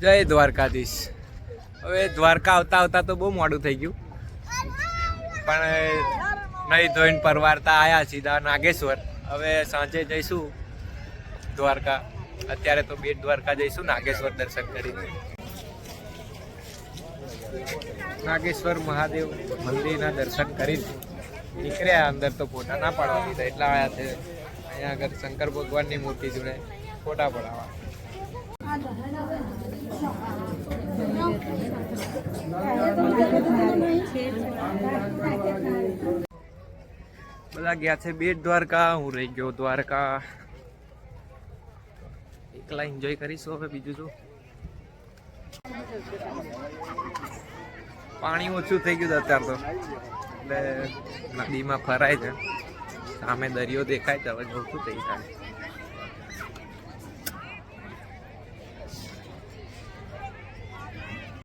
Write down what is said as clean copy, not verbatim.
જય દ્વારકાધીશ. હવે દ્વારકા આવતા આવતા તો બહુ મોડું થઈ ગયું, પણ નહીં ધોઈને પરવારતા આવ્યા સીધા નાગેશ્વર. હવે સાંજે જઈશું દ્વારકા. અત્યારે તો બેટ દ્વારકા જઈશું નાગેશ્વર દર્શન કરીને. નાગેશ્વર મહાદેવ મંદિરના દર્શન કરી નીકળ્યા. અંદર તો ફોટા ના પાડવા દીધા એટલા આવ્યા છે. અહીંયા આગળ શંકર ભગવાનની મૂર્તિ જોડે ફોટા પડાવવા. બધા ગયા છે બેટ દ્વારકા, હું રહી ગયો દ્વારકા. એકલા એન્જોય કરીશું હવે. બીજું તો પાણી ઓછું થઈ ગયું અત્યારે તો, એટલે નદીમાં ફરાય છે. સામે દરિયો દેખાય છે, હવે ઓછું થઈ જાય.